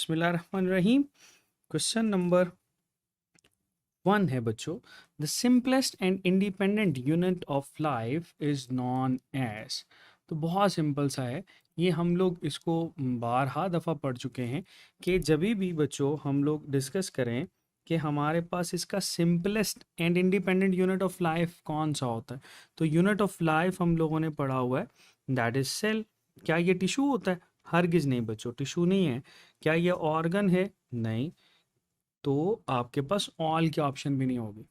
बिस्मिल्लाहिर्रहमानिर्रहीम। Question number 1 है बच्चों, the simplest and independent unit of life is known as. तो बहुत सिंपल सा है, ये हम लोग इसको बारहा दफ़ा पढ़ चुके हैं कि जब भी बच्चों हम लोग डिस्कस करें कि हमारे पास इसका simplest and independent unit of life कौन सा होता है, तो यूनिट ऑफ लाइफ हम लोगों ने पढ़ा हुआ है दैट इज सेल। क्या ये टिश्यू होता है? हरगिज़ नहीं बच्चों, टिश्यू नहीं है। क्या ये ऑर्गन है? नहीं। तो आपके पास ऑल के ऑप्शन भी नहीं होगी।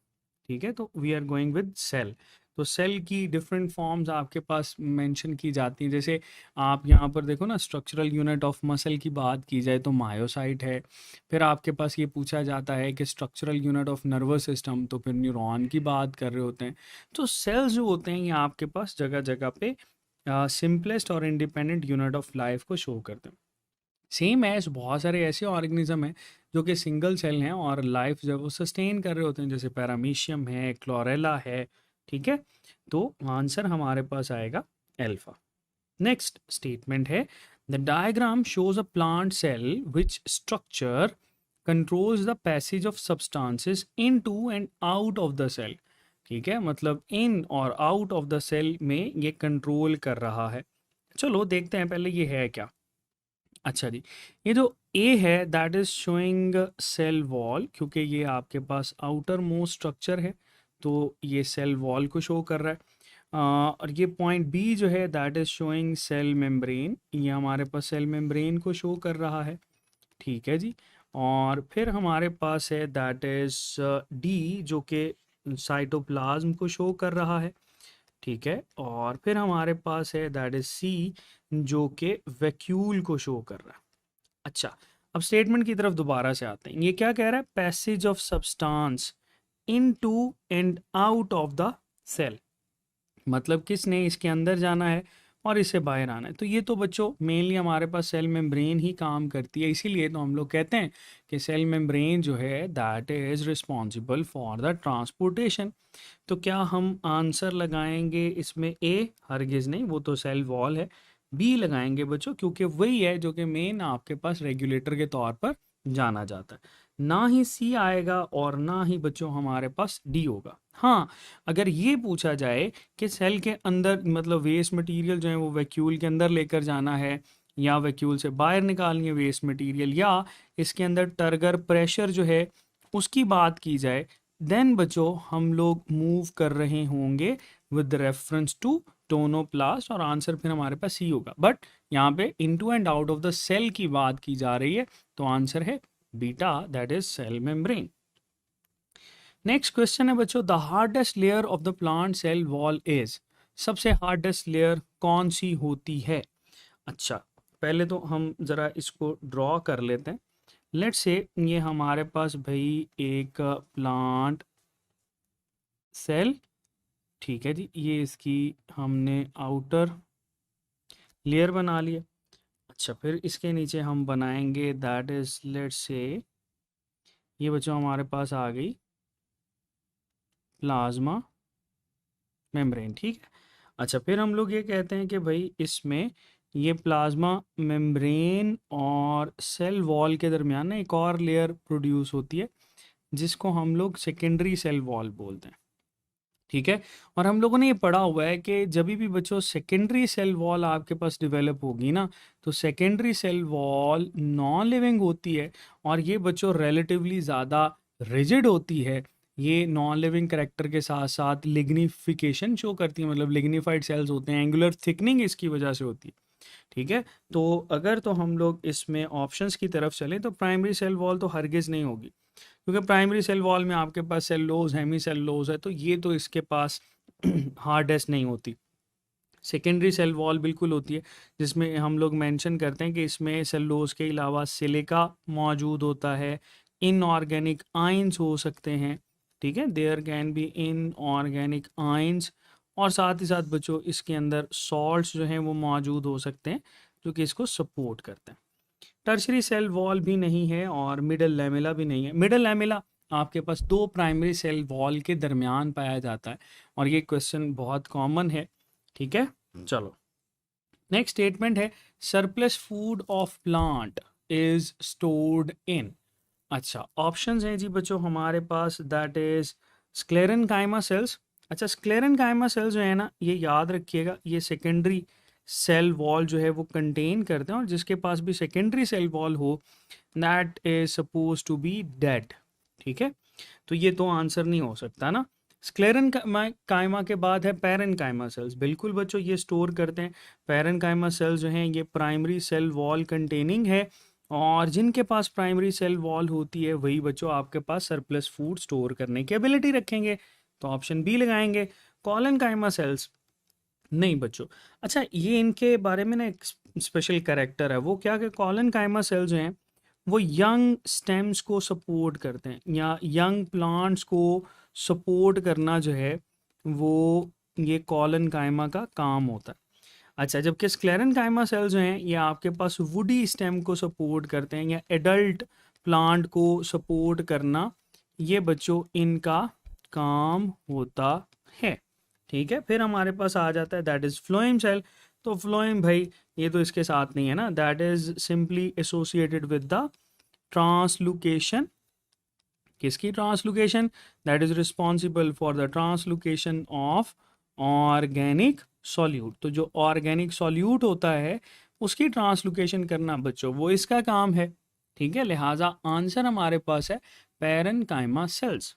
ठीक है, तो we are going with cell. तो सेल की डिफरेंट फॉर्म्स आपके पास मेंशन की जाती हैं। जैसे आप यहाँ पर देखो ना, स्ट्रक्चरल यूनिट ऑफ मसल की बात की जाए तो मायोसाइट है। फिर आपके पास ये पूछा जाता है कि structural unit of nervous system, तो फिर न्यूरॉन की बात कर रहे होते हैं। तो सेल्स जो होते हैं ये आपके पास जगह जगह पे सिंपलेस्ट और इंडिपेंडेंट यूनिट ऑफ लाइफ को शो करते हैं। सेम एज बहुत सारे ऐसे ऑर्गेनिज्म हैं जो कि सिंगल सेल हैं और लाइफ जब वो सस्टेन कर रहे होते हैं, जैसे पैरामीशियम है, क्लोरेला है। ठीक है, तो आंसर हमारे पास आएगा अल्फा। नेक्स्ट स्टेटमेंट है, the diagram shows a plant cell which structure controls the passage of substances into and out of the cell. ठीक है, मतलब इन और आउट ऑफ द सेल में ये कंट्रोल कर रहा है। चलो देखते हैं पहले ये है क्या। अच्छा जी, ये जो ए है that is showing cell wall, क्योंकि ये आपके पास आउटर मोस्ट स्ट्रक्चर है तो ये सेल वॉल को शो कर रहा है। और ये पॉइंट बी जो है that is showing cell membrane, ये हमारे पास सेल मेम्ब्रेन को शो कर रहा है। ठीक है जी, और फिर हमारे पास है दैट इज डी जो कि साइटोप्लाज्म को शो कर रहा है। ठीक है, और फिर हमारे पास है दैट इज सी जो कि वैक्यूल को शो कर रहा है। अच्छा, अब स्टेटमेंट की तरफ दोबारा से आते हैं। ये क्या कह रहा है? Passage of substance into and out of the cell, मतलब किसने इसके अंदर जाना है और इससे बाहर आना है। तो ये तो बच्चों मेनली हमारे पास सेल मेम्ब्रेन ही काम करती है, इसीलिए तो हम लोग कहते हैं कि सेल मेम्ब्रेन जो है that is responsible for the transportation. तो क्या हम आंसर लगाएंगे इसमें ए? हरगिज नहीं, वो तो सेल वॉल है। बी लगाएंगे बच्चों, क्योंकि वही है जो कि मेन आपके पास रेगुलेटर के तौर पर जाना जाता है। ना ही सी आएगा और ना ही बच्चों हमारे पास डी होगा। हाँ, अगर ये पूछा जाए कि सेल के अंदर मतलब वेस्ट मटेरियल जो है वो वैक्यूल के अंदर लेकर जाना है या वैक्यूल से बाहर निकालनी है वेस्ट मटेरियल, या इसके अंदर टर्गर प्रेशर जो है उसकी बात की जाए, देन बच्चों हम लोग मूव कर रहे होंगे विद रेफरेंस टू टोनोप्लास्ट और आंसर फिर हमारे पास सी होगा। बट यहाँ पे into and out of the cell की बात की जा रही है तो आंसर है बीटा that is cell membrane. Next question है बच्चों, the hardest layer of the plant cell wall is. सबसे हार्डेस्ट लेयर कौन सी होती है? अच्छा, पहले तो हम ज़रा इसको ड्रॉ कर लेते हैं। लेट्स से ये हमारे पास भाई एक प्लांट सेल, ठीक है जी, ये इसकी हमने आउटर लेयर बना लिया। अच्छा, फिर इसके नीचे हम बनाएंगे दैट इज लेट्स से ये बच्चों हमारे पास आ गई प्लाज्मा मेम्ब्रेन। ठीक है, अच्छा फिर हम लोग ये कहते हैं कि भाई इसमें ये प्लाज्मा मेम्ब्रेन और सेल वॉल के दरमियान ना एक और लेयर प्रोड्यूस होती है जिसको हम लोग सेकेंडरी सेल वॉल बोलते हैं। ठीक है, और हम लोगों ने ये पढ़ा हुआ है कि जब भी बच्चों सेकेंडरी सेल वॉल आपके पास डेवलप होगी ना, तो secondary cell wall non living होती है और ये बच्चों रिलेटिवली ज़्यादा रिजिड होती है। ये नॉन लिविंग करेक्टर के साथ साथ लिग्निफिकेशन शो करती है, मतलब लिग्निफाइड सेल्स होते हैं, एंगुलर थिकनिंग इसकी वजह से होती है। ठीक है, तो अगर तो हम लोग इसमें ऑप्शंस की तरफ चलें तो प्राइमरी सेल वॉल तो हरगिज़ नहीं होगी, क्योंकि प्राइमरी सेल वॉल में आपके पास सेलुलोज हेमी सेलुलोज है, तो ये तो इसके पास हार्डेस्ट नहीं होती। सेकेंडरी सेल वॉल बिल्कुल होती है, जिसमें हम लोग मेंशन करते हैं कि इसमें सेलुलोज के अलावा सिलिका मौजूद होता है, इनऑर्गेनिक आयंस हो सकते हैं। ठीक है, there can be inorganic ions, और साथ ही साथ बच्चों इसके अंदर सॉल्ट्स जो हैं वो मौजूद हो सकते हैं जो कि इसको सपोर्ट करते हैं। टर्शरी सेल वॉल भी नहीं है और मिडल लैमेला भी नहीं है। मिडल लैमेला आपके पास दो प्राइमरी सेल वॉल के दरमियान पाया जाता है और ये क्वेश्चन बहुत कॉमन है। ठीक है, चलो नेक्स्ट स्टेटमेंट है, surplus food of plant is stored in. अच्छा, ऑप्शंस हैं जी बच्चों हमारे पास, दैट इज स्क्लेरेनकाइमा सेल्स। अच्छा, स्क्लेरेनकाइमा सेल्स जो है ना, ये याद रखिएगा, ये सेकेंडरी सेल वॉल जो है वो कंटेन करते हैं, और जिसके पास भी सेकेंडरी सेल वॉल हो that is suppose to be dead. ठीक है, तो ये तो आंसर नहीं हो सकता ना। स्क्लेरन कायमा के बाद है पैरन कायमा सेल्स। बिल्कुल बच्चों, ये स्टोर करते हैं। पैरन कायमा सेल्स जो हैं ये प्राइमरी सेल वॉल कंटेनिंग है, और जिनके पास प्राइमरी सेल वॉल होती है वही बच्चों आपके पास सरप्लस फूड स्टोर करने की एबिलिटी रखेंगे, तो ऑप्शन बी लगाएंगे। कॉलन कायमा सेल्स नहीं बच्चों। अच्छा, ये इनके बारे में ना एक स्पेशल कैरेक्टर है, वो क्या कि कॉलन कायमा सेल्स जो हैं वो यंग स्टेम्स को सपोर्ट करते हैं, या यंग प्लांट्स को सपोर्ट करना जो है वो ये कॉलन कायमा का काम होता है। अच्छा, जबकि स्क्लेरन कायमा सेल्स जो हैं ये आपके पास वुडी स्टेम को सपोर्ट करते हैं, या एडल्ट प्लांट को सपोर्ट करना ये बच्चों इनका काम होता है। ठीक है, फिर हमारे पास आ जाता है दैट इज फ्लोएम सेल। तो फ्लोएम भाई ये तो इसके साथ नहीं है ना, that is simply associated with the translocation. किसकी translocation? That is responsible for the translocation of organic solute. तो जो ऑर्गेनिक सॉल्यूट होता है उसकी ट्रांसलोकेशन करना बच्चों वो इसका काम है। ठीक है, लिहाजा आंसर हमारे पास है पैरेनकाइमा सेल्स।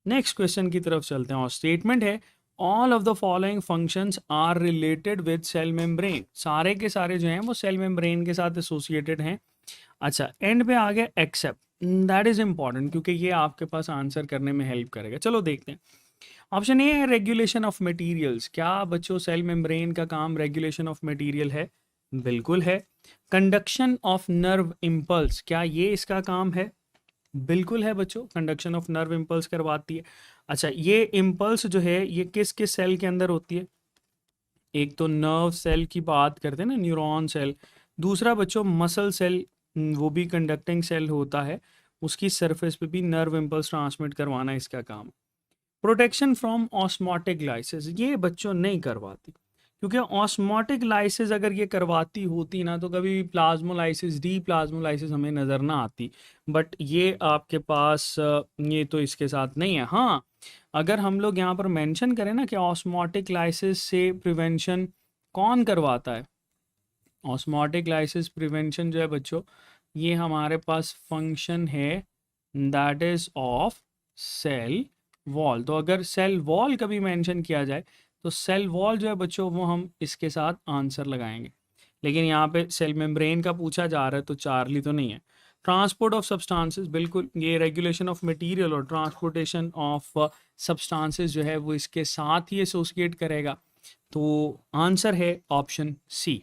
नेक्स्ट क्वेश्चन की तरफ चलते हैं, और स्टेटमेंट है all of the following functions are related with cell membrane. सारे के सारे जो हैं वो सेल मेम्ब्रेन के साथ एसोसिएटेड हैं। अच्छा, एंड पे आ गया एक्सेप्ट, दैट इज इंपॉर्टेंट क्योंकि ये आपके पास आंसर करने में हेल्प करेगा। चलो देखते हैं। ऑप्शन ए है रेगुलेशन ऑफ मटेरियल्स। क्या बच्चों सेल मेम्ब्रेन का काम रेगुलेशन ऑफ मटेरियल है? बिल्कुल है। कंडक्शन ऑफ नर्व इम्पल्स, क्या ये इसका काम है? बिल्कुल है बच्चों, कंडक्शन ऑफ नर्व इम्पल्स करवाती है। अच्छा, ये इम्पल्स जो है ये किस किस सेल के अंदर होती है? एक तो नर्व सेल की बात करते हैं ना, न्यूरॉन सेल। दूसरा बच्चों मसल सेल, वो भी कंडक्टिंग सेल होता है, उसकी सरफेस पे भी नर्व इम्पल्स ट्रांसमिट करवाना इसका काम। प्रोटेक्शन फ्रॉम ऑस्मोटिक लाइसिस, ये बच्चों नहीं करवाती, क्योंकि ऑस्मोटिक लाइसिस अगर ये करवाती होती ना तो कभी भी प्लाज्मोलाइसिस, डी प्लाज्मोलाइसिस हमें नज़र ना आती। बट ये आपके पास ये तो इसके साथ नहीं है। हाँ, अगर हम लोग यहाँ पर मेंशन करें ना कि ऑस्मोटिक लाइसिस से प्रिवेंशन कौन करवाता है, ऑस्मोटिक लाइसिस प्रिवेंशन जो है बच्चों ये हमारे पास फंक्शन है that is of cell wall. तो अगर सेल वॉल कभी मेंशन किया जाए तो सेल वॉल जो है बच्चों वो हम इसके साथ आंसर लगाएंगे। लेकिन यहाँ पे सेल मेम्ब्रेन का पूछा जा रहा है तो चार्ली तो नहीं है। ट्रांसपोर्ट ऑफ सब्सटेंसेस, बिल्कुल ये रेगुलेशन ऑफ मटेरियल और ट्रांसपोर्टेशन ऑफ सब्सटेंसेस जो है वो इसके साथ ही एसोसिएट करेगा। तो आंसर है ऑप्शन सी।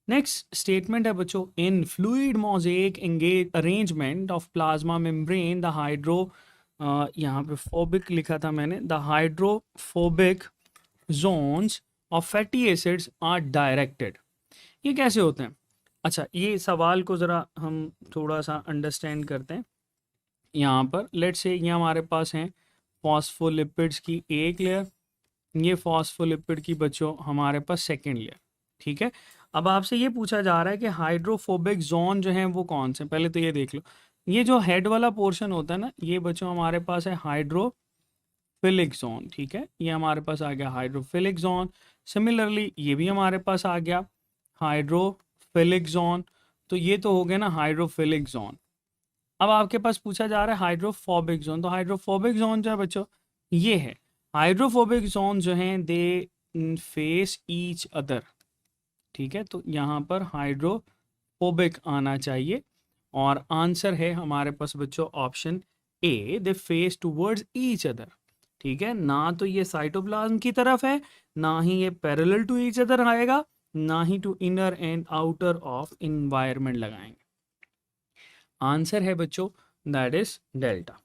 नेक्स्ट स्टेटमेंट है बच्चों, in fluid mosaic engage arrangement of plasma membrane the hydro, यहाँ पे फोबिक लिखा था मैंने, the hydrophobic zones of fatty acids are directed. ये कैसे होते हैं? अच्छा, ये सवाल को ज़रा हम थोड़ा सा अंडरस्टैंड करते हैं। यहाँ पर लेट्स से ये हमारे पास हैं फॉस्फोलिपिड्स की एक लेयर, ये फॉस्फोलिपिड की बच्चों हमारे पास सेकेंड लेयर। ठीक है, अब आपसे ये पूछा जा रहा है कि हाइड्रोफोबिक जोन जो हैं वो कौन से। पहले तो ये देख लो, ये जो हेड वाला पोर्शन होता है ना ये बच्चों हमारे पास है हाइड्रोफिलिक जोन। ठीक है, ये हमारे पास आ गया हाइड्रोफिलिक जोन। सिमिलरली ये भी हमारे पास आ गया हाइड्रोफिलिक जोन। तो ये तो हो गया ना हाइड्रोफिलिक जोन। अब आपके पास पूछा जा रहा है हाइड्रोफोबिक जोन। तो हाइड्रोफोबिक जोन जो है बच्चों ये है, हाइड्रोफोबिक जोन जो हैं दे फेस ईच अदर। ठीक है, तो यहाँ पर हाइड्रोफोबिक आना चाहिए, और आंसर है हमारे पास बच्चों option A, they face towards each other. ठीक है, ना तो ये साइटोप्लाज्म की तरफ है, ना ही ये पैरेलल टू ईच अदर आएगा, ना ही to inner and outer of environment लगाएंगे। आंसर है बच्चों दैट इज डेल्टा।